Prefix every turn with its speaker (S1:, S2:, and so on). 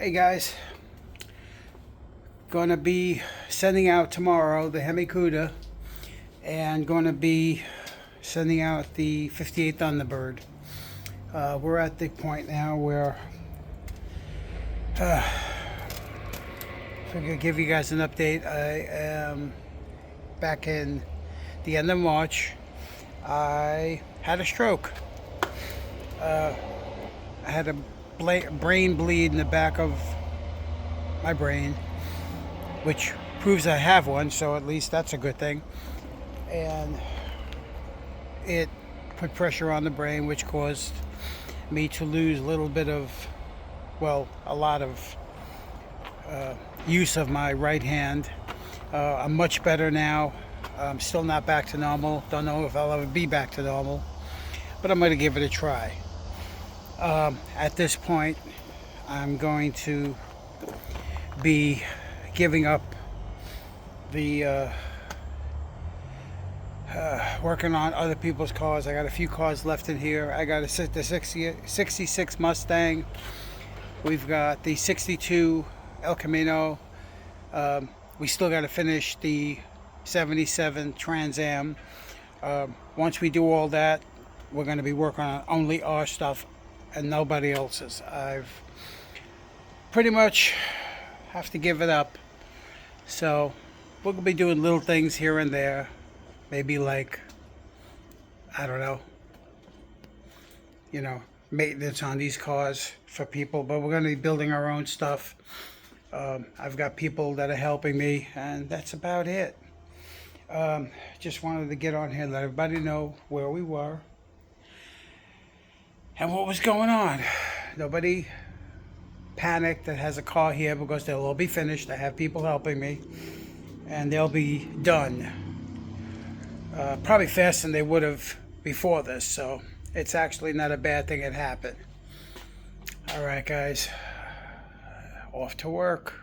S1: Hey guys, going to be sending out tomorrow the Hemi Cuda and going to be sending out the 58 Thunderbird. We're at the point now where I'm going to give you guys an update. I am back in the end of March. I had a stroke. I had a brain bleed in the back of my brain, which proves I have one, so at least that's a good thing. And it put pressure on the brain, which caused me to lose a little bit of, a lot of use of my right hand. I'm much better now. I'm still not back to normal. Don't know if I'll ever be back to normal, but I'm going to give it a try. At this point, I'm going to be giving up the working on other people's cars. I got a few cars left in here. I got the 66 Mustang. We've got the 62 El Camino. We still got to finish the 77 Trans Am. Once we do all that, we're going to be working on only our stuff and nobody else's. I've pretty much have to give it up. So we're going to be doing little things here and there. Maybe like, I don't know, maintenance on these cars for people. But we're going to be building our own stuff. I've got people that are helping me, and that's about it. Just wanted to get on here and let everybody know where we were and what was going on. Nobody panic that has a car here, because they'll all be finished. I have people helping me, and they'll be done probably faster than they would have before this, so it's actually not a bad thing that happened. All right guys, off to work.